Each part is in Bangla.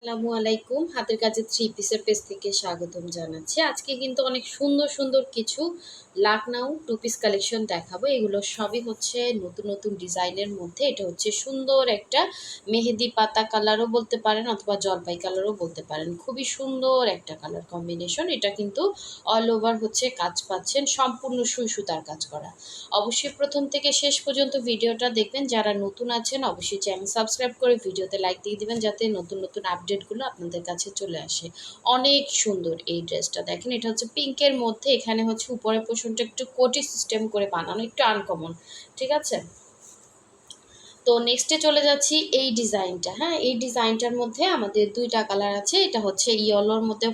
আসসালামু আলাইকুম। হাতের কাজের থ্রি পিসের পেজ থেকে স্বাগতম জানাচ্ছি। আজকে কিন্তু অনেক সুন্দর সুন্দর কিছু লাখনউ টু পিস কালেকশন দেখাবো। এগুলো সবই হচ্ছে নতুন নতুন ডিজাইনের মধ্যে। এটা হচ্ছে সুন্দর একটা মেহেদি পাতা কালারও বলতে পারেন অথবা জলপাই কালারও বলতে পারেন। খুবই সুন্দর একটা কালার কম্বিনেশন। এটা কিন্তু অল ওভার হচ্ছে কাজ পাচ্ছেন, সম্পূর্ণ সুই সুতার কাজ করা। অবশ্যই প্রথম থেকে শেষ পর্যন্ত ভিডিওটা দেখবেন। যারা নতুন আছেন অবশ্যই চ্যানেল সাবস্ক্রাইব করে ভিডিওতে লাইক দিয়ে দিবেন, যাতে নতুন নতুন আপডেটগুলো আপনাদের কাছে চলে আসে। অনেক সুন্দর এই ড্রেসটা, দেখেন এটা হচ্ছে পিঙ্কের মধ্যে। এখানে হচ্ছে উপরের পোর্শনটা একটু কোটি সিস্টেম করে বানানো, একটু আনকমন, ঠিক আছে। তো নেক্সটে চলে যাচ্ছি এই ডিজাইনটা। হ্যাঁ, এই ডিজাইনটার মধ্যে আমাদের দুইটা কালার আছে। এটা হচ্ছে ইয়েলোর মধ্যে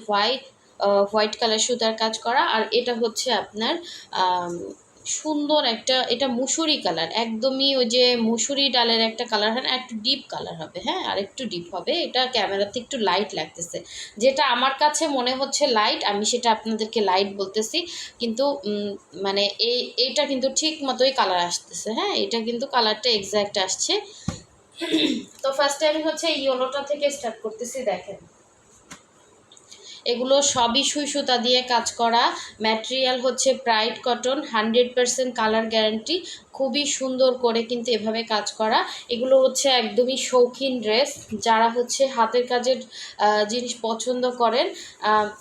হোয়াইট কালার সুতার কাজ করা, আর এটা হচ্ছে আপনার সুন্দর একটা, এটা মুসুরি কালার, একদমই ওই যে মুসুরি ডালের একটা কালার হয় না, একটু ডিপ কালার হবে। হ্যাঁ, আর একটু ডিপ হবে। এটা ক্যামেরাতে একটু লাইট লাগতেছে, যেটা আমার কাছে মনে হচ্ছে লাইট, আমি সেটা আপনাদেরকে লাইট বলতেছি। কিন্তু মানে এইটা কিন্তু ঠিক মতোই কালার আসতেছে। হ্যাঁ, এটা কিন্তু কালারটা এক্স্যাক্ট আসছে। তো ফার্স্টে আমি হচ্ছে ইয়েলোটা থেকে স্টার্ট করতেছি। দেখেন এগুলো সবই সুই সুতা দিয়ে কাজ করা। ম্যাটেরিয়াল হচ্ছে প্রাইড কটন, 100% কালার গ্যারান্টি। খুবই সুন্দর করে কিন্তু এভাবে কাজ করা। এগুলো হচ্ছে একদমই শৌখিন ড্রেস। যারা হচ্ছে হাতের কাজের জিনিস পছন্দ করেন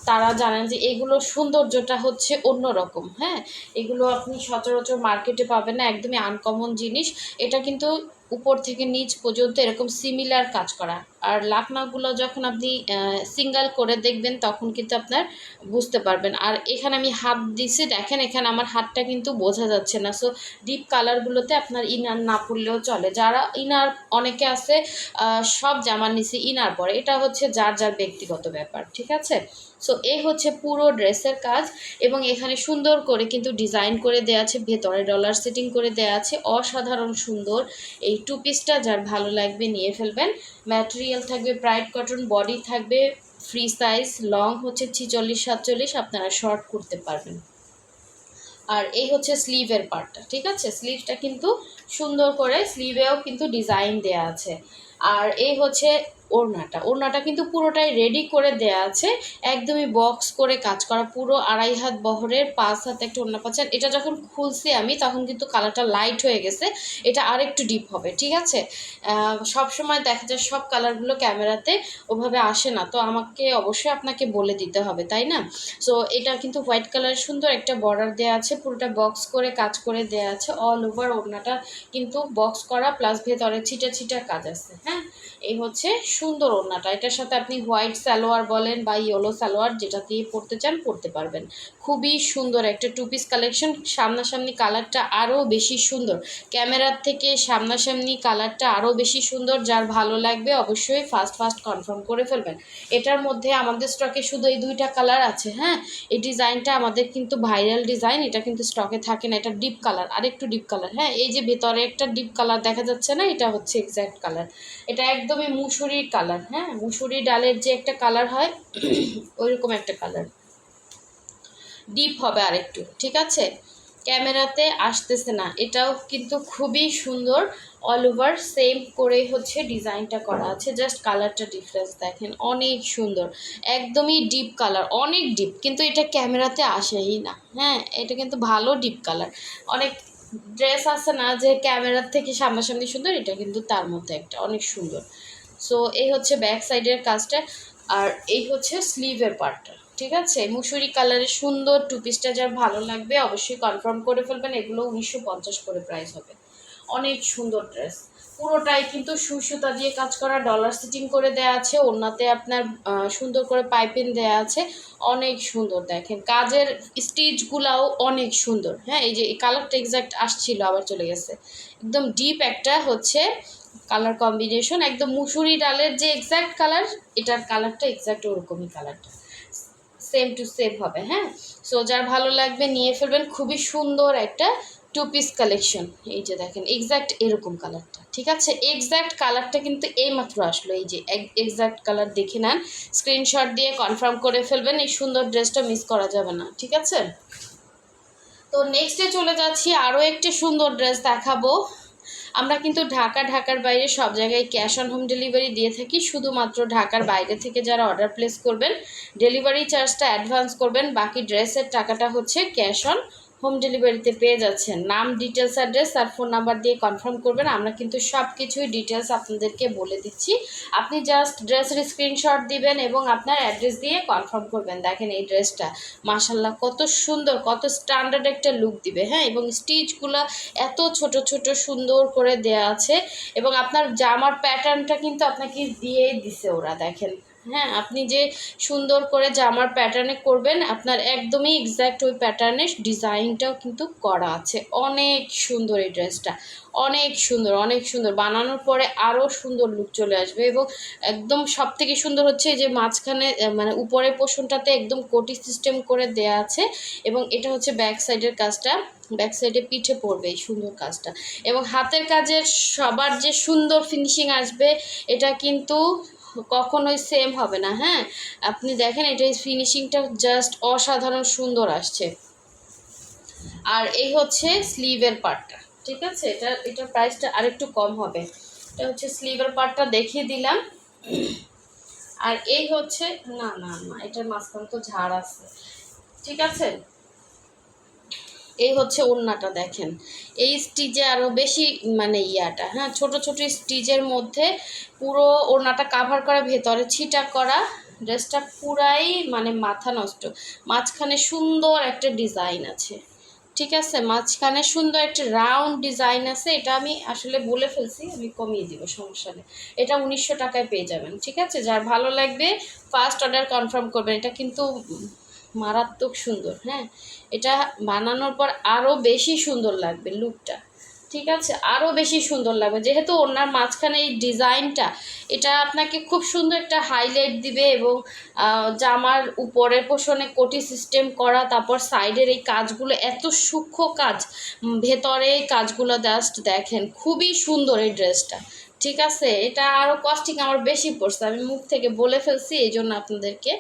তারা জানেন যে এগুলোর সৌন্দর্যটা হচ্ছে অন্যরকম। হ্যাঁ, এগুলো আপনি সচরাচর মার্কেটে পাবেন না, একদমই আনকমন জিনিস। এটা কিন্তু উপর থেকে নিচ পর্যন্ত এরকম সিমিলার কাজ করা। আর লাখনাগুলো যখন আপনি সিঙ্গেল করে দেখবেন তখন কিন্তু আপনার বুঝতে পারবেন। আর এখানে আমি হাত দিছি, দেখেন এখানে আমার হাতটা কিন্তু বোঝা যাচ্ছে না। সো ডিপ কালারগুলোতে আপনার ইনার না পরলেও চলে। যারা ইনার, অনেকে আছে সব জামার নিচে ইনার পরে, এটা হচ্ছে যার যার ব্যক্তিগত ব্যাপার, ঠিক আছে। সো এই হচ্ছে পুরো ড্রেসের কাজ, এবং এখানে সুন্দর করে কিন্তু ডিজাইন করে দেওয়া আছে, ভেতরে ডলার সেটিং করে দেওয়া আছে। অসাধারণ সুন্দর এই টু পিসটা, যার ভালো লাগবে নিয়ে ফেলবেন। ম্যাটেরিয়াল থাকবে প্রাইড কটন, বডি থাকবে ফ্রি সাইজ, লং হচ্ছে 46-47, আপনারা শর্ট করতে পারবেন। আর এই হচ্ছে স্লিভের পার্টটা, ঠিক আছে। স্লিভটা কিন্তু সুন্দর করে, স্লিভেও কিন্তু ডিজাইন দেয়া আছে। আর এই হচ্ছে ওড়নাটা কিন্তু পুরোটাই রেডি করে দেয়া আছে, একদমই বক্স করে কাজ করা। পুরো 2.5 হাত বহরের, 5 হাত একটা ওড়না পাচ্ছেন। এটা যখন খুলছি আমি তখন কিন্তু কালারটা লাইট হয়ে গেছে, এটা আরেকটু ডিপ হবে, ঠিক আছে। সব সময় দেখা যায় সব কালারগুলো ক্যামেরাতে ওভাবে আসে না, তো আমাকে অবশ্যই আপনাকে বলে দিতে হবে, তাই না। সো এটা কিন্তু হোয়াইট কালার, সুন্দর একটা বর্ডার দেওয়া আছে, পুরোটা বক্স করে কাজ করে দেওয়া আছে। অল ওভার ওড়নাটা কিন্তু বক্স করা, প্লাস ভেতরে ছিটা ছিটা কাজ আছে। হ্যাঁ, এই হচ্ছে সুন্দর ওড়নাটা। এটার সাথে আপনি হোয়াইট সালোয়ার বলেন বা ইয়েলো সালোয়ার, যেটা দিয়ে পরতে চান পরতে পারবেন। খুবই সুন্দর একটা টু পিস কালেকশন। সামনাসামনি কালারটা আরও বেশি সুন্দর, ক্যামেরার থেকে সামনাসামনি কালারটা আরও বেশি সুন্দর। যার ভালো লাগবে অবশ্যই ফার্স্ট কনফার্ম করে ফেলবেন। এটার মধ্যে আমাদের স্টকে শুধু এই দুইটা কালার আছে। হ্যাঁ, এই ডিজাইনটা আমাদের কিন্তু ভাইরাল ডিজাইন, এটা কিন্তু স্টকে থাকে না। এটা ডিপ কালার, আরেকটু ডিপ কালার। হ্যাঁ, এই যে ভেতরে একটা ডিপ কালার দেখা যাচ্ছে না, এটা হচ্ছে এক্স্যাক্ট কালার। এটা একদমই মুসুরির কালার। হ্যাঁ, মুসুরি ডালের যে একটা কালার হয় ওইরকম একটা কালার, ডিপ হবে আরেকটু, ঠিক আছে। ক্যামেরাতে আসতেছে না, এটাও কিন্তু খুবই সুন্দর। অল ওভার সেম করে হচ্ছে ডিজাইনটা করা আছে, জাস্ট কালারটা ডিফারেন্স দেখেন, অনেক সুন্দর। একদমই ডিপ কালার, অনেক ডিপ, কিন্তু এটা ক্যামেরাতে আসেই না। হ্যাঁ, এটা কিন্তু ভালো ডিপ কালার। অনেক ড্রেস আছে না যে ক্যামেরার থেকে সামনাসামনি সুন্দর, এটা কিন্তু তার মধ্যে একটা অনেক সুন্দর। সো এই হচ্ছে ব্যাক সাইডের কাজটা, আর এই হচ্ছে স্লিভের পার্টটা, ঠিক আছে। মুসুরি কালারের সুন্দর টু পিসটা যার ভালো লাগবে অবশ্যই কনফার্ম করে ফেলবেন। এগুলো 1950 করে প্রাইস হবে। অনেক সুন্দর ড্রেস, পুরোটাই কিন্তু সুই সুতা দিয়ে কাজ করা, ডলার সিটিং করে দেয়া আছে। ওড়নাতে আপনার সুন্দর করে পাইপিং দেয়া আছে, অনেক সুন্দর। দেখেন কাজের স্টিচগুলাও অনেক সুন্দর। হ্যাঁ, এই যে এই কালারটা এক্স্যাক্ট আসছিল, আবার চলে গেছে। একদম ডিপ একটা হচ্ছে কালার কম্বিনেশন, একদম মুসুরি ডালের যে এক্স্যাক্ট কালার, এটার কালারটা এক্স্যাক্ট ওরকমই কালারটা, সেম টু সেম হবে। হ্যাঁ, সো যার ভালো লাগবে নিয়ে ফেলবেন। খুবই সুন্দর একটা টু পিস কালেকশন। এই যে দেখেন এক্স্যাক্ট এরকম কালারটা, ঠিক আছে। এক্স্যাক্ট কালারটা কিন্তু এইমাত্র আসলো, এই যে এক্স্যাক্ট কালার দেখে নেন, স্ক্রিনশট দিয়ে কনফার্ম করে ফেলবেন। এই সুন্দর ড্রেসটা মিস করা যাবে না, ঠিক আছে। তো নেক্সটে চলে যাচ্ছি, আরও একটি সুন্দর ড্রেস দেখাবো। আমরা কিন্তু ঢাকার বাইরে সব জায়গায় ক্যাশ অন হোম ডেলিভারি দিয়ে থাকি। শুধুমাত্র ঢাকার বাইরে থেকে যারা অর্ডার প্লেস করবেন ডেলিভারি চার্জটা অ্যাডভান্স করবেন, বাকি ড্রেসের টাকাটা হচ্ছে ক্যাশ অন হোম ডেলিভারিতে পেয়ে যাচ্ছেন। নাম, ডিটেলস, অ্যাড্রেস আর ফোন নাম্বার দিয়ে কনফার্ম করবেন। আমরা কিন্তু সব কিছুই ডিটেলস আপনাদেরকে বলে দিচ্ছি। আপনি জাস্ট ড্রেসের স্ক্রিনশট দিবেন এবং আপনার অ্যাড্রেস দিয়ে কনফার্ম করবেন। দেখেন এই ড্রেসটা মাশাল্লাহ কত সুন্দর, কত স্ট্যান্ডার্ড একটা লুক দিবে। হ্যাঁ, এবং স্টিচগুলো এত ছোট ছোট সুন্দর করে দেয়া আছে এবং আপনার জামার প্যাটার্নটা কিন্তু আপনাকে দিয়েই দিছে ওরা। দেখেন, হ্যাঁ, আপনি যে সুন্দর করে জামার প্যাটার্নে করবেন আপনার একদমই এক্স্যাক্ট ওই প্যাটার্নের ডিজাইনটাও কিন্তু করা আছে। অনেক সুন্দর এই ড্রেসটা, অনেক সুন্দর, অনেক সুন্দর। বানানোর পরে আরও সুন্দর লুক চলে আসবে এবং একদম সব থেকে সুন্দর হচ্ছে যে মাঝখানে মানে উপরের পোর্শনটাতে একদম কোটি সিস্টেম করে দেয়া আছে এবং এটা হচ্ছে ব্যাক সাইডের কাজটা, ব্যাক সাইডে পিঠে পড়বে এই সুন্দর কাজটা এবং হাতের কাজের সবার যে সুন্দর ফিনিশিং আসবে এটা কিন্তু কখনোই সেম হবে না। হ্যাঁ, আপনি দেখেন এটা ফিনিশিংটা জাস্ট অসাধারণ সুন্দর আসছে। আর এই হচ্ছে স্লিভের পার্টটা, ঠিক আছে, এটার প্রাইসটা আরেকটু কম হবে। এটা হচ্ছে স্লিভের পার্টটা দেখিয়ে দিলাম। আর এই হচ্ছে না না না এটার মাঝখানে তো ঝাড় আছে, ঠিক আছে। এই হচ্ছে ওড়নাটা, দেখেন এই স্টিচে আরও বেশি মানে ইয়াটা, হ্যাঁ, ছোট ছোট স্টিচের মধ্যে পুরো ওড়নাটা কাভার করা, ভেতরে ছিটা করা। ড্রেসটা পুরাই মানে মাথা নষ্ট। মাঝখানে সুন্দর একটা ডিজাইন আছে, ঠিক আছে, মাঝখানে সুন্দর একটা রাউন্ড ডিজাইন আছে। এটা আমি আসলে বলে ফেলছি, আমি কমিয়ে দিব, সমস্যা নেই। এটা 1900 টাকায় পেয়ে যাবেন, ঠিক আছে। যার ভালো লাগবে ফার্স্ট অর্ডার কনফার্ম করবেন। এটা কিন্তু মারাত্মক সুন্দর। হ্যাঁ, এটা বানানোর পর আরও বেশি সুন্দর লাগবে লুকটা, ঠিক আছে, আরও বেশি সুন্দর লাগবে যেহেতু ওনার মাঝখানে এই ডিজাইনটা এটা আপনাকে খুব সুন্দর একটা হাইলাইট দিবে এবং জামার উপরের পোষণে কোটি সিস্টেম করা, তারপর সাইডের এই কাজগুলো এত সূক্ষ্ম কাজ, ভেতরে এই কাজগুলো জাস্ট দেখেন খুবই সুন্দর এই ড্রেসটা, ঠিক আছে। এটা আরও কস্টিং আমার বেশি পড়ছে, আমি মুখ থেকে বলে ফেলছি, এই জন্য আপনাদেরকে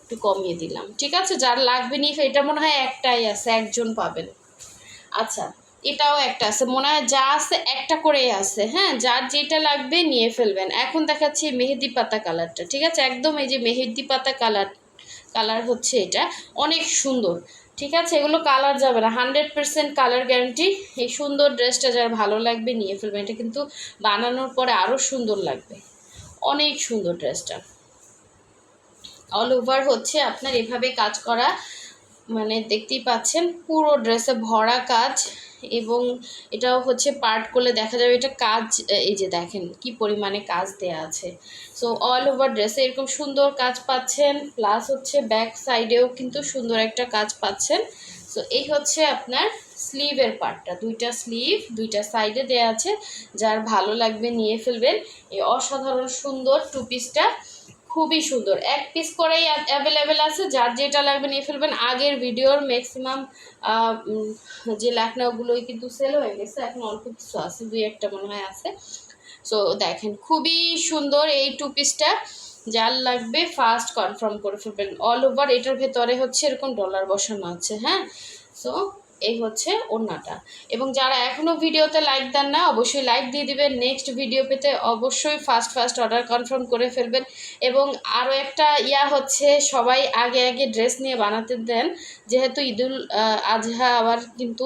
একটু কমিয়ে দিলাম, ঠিক আছে। যার লাগবে নিয়ে, এটা মনে হয় একটাই আছে, একজন পাবেন। আচ্ছা, এটাও একটা আছে, মনে হয় যা আছে একটা করেই আছে। হ্যাঁ, যার যেটা লাগবে নিয়ে ফেলবেন। এখন দেখাচ্ছি মেহেদি পাতা কালারটা, ঠিক আছে, একদম এই যে মেহেদি পাতা কালার হচ্ছে এটা, অনেক সুন্দর, ঠিক আছে। এগুলো কালার যাবে না, 100% কালার গ্যারান্টি। এই সুন্দর ড্রেসটা যার ভালো লাগবে নিয়ে ফেলবেন। এটা কিন্তু বানানোর পরে আরও সুন্দর লাগবে, অনেক সুন্দর ড্রেসটা। অল ওভার হচ্ছে আপনার এভাবে কাজ করা, মানে দেখতেই পাচ্ছেন পুরো ড্রেসে ভরা কাজ এবং এটাও হচ্ছে পার্ট করলে দেখা যাবে এটা কাজ, এই যে দেখেন কি পরিমাণে কাজ দেয়া আছে। সো অল ওভার ড্রেসে এরকম সুন্দর কাজ পাচ্ছেন, প্লাস হচ্ছে ব্যাক সাইডেও কিন্তু সুন্দর একটা কাজ পাচ্ছেন। সো এই হচ্ছে আপনার স্লিভের পার্টটা, দুইটা স্লিভ দুইটা সাইডে দেয়া আছে। যার ভালো লাগবে নিয়ে ফেলবেন। এই অসাধারণ সুন্দর টু পিসটা খুবই সুন্দর, এক পিস করেই অ্যাভেলেবেল আছে, যার যেটা লাগবে নিয়ে ফেলবেন। আগের ভিডিওর ম্যাক্সিমাম যে লাখনাগুলোই কিন্তু সেল হয়ে গেছে, এখন অল্প কিছু আছে, দুই একটা মনে হয় আছে। সো দেখেন খুবই সুন্দর এই টু পিসটা, যার লাগবে ফার্স্ট কনফার্ম করে ফেলবেন। অল ওভার এটার ভেতরে হচ্ছে এরকম ডলার বসানো আছে। হ্যাঁ, সো এই হচ্ছে ওড়নাটা। এবং যারা এখনও ভিডিওতে লাইক দেন না অবশ্যই লাইক দিয়ে দিবেন। নেক্সট ভিডিও পেতে অবশ্যই ফার্স্ট অর্ডার কনফার্ম করে ফেলবেন। এবং আরও একটা হচ্ছে সবাই আগে ড্রেস নিয়ে বানাতে দেন, যেহেতু ঈদুল আজহা আবার কিন্তু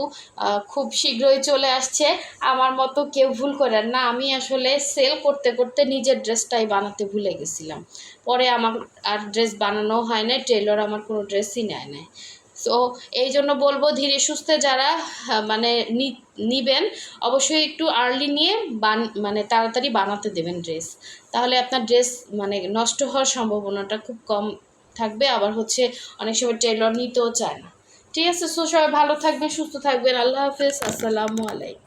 খুব শীঘ্রই চলে আসছে। আমার মতো কেউ ভুল করেন না, আমি আসলে সেল করতে করতে নিজের ড্রেসটাই বানাতে ভুলে গেছিলাম, পরে আমার আর ড্রেস বানানো হয় না, টেলর আমার কোনো ড্রেসই নেয় না। সো এই জন্য বলবো ধীরে সুস্থে যারা মানে নিবেন অবশ্যই একটু আর্লি নিয়ে মানে তাড়াতাড়ি বানাতে দেবেন ড্রেস, তাহলে আপনার ড্রেস মানে নষ্ট হওয়ার সম্ভাবনাটা খুব কম থাকবে। আবার হচ্ছে অনেক সময় টেলর নিতেও চায় না, ঠিক আছে। সো সবাই ভালো থাকবেন, সুস্থ থাকবেন, আল্লাহ হাফেজ, আসসালামু আলাইকুম।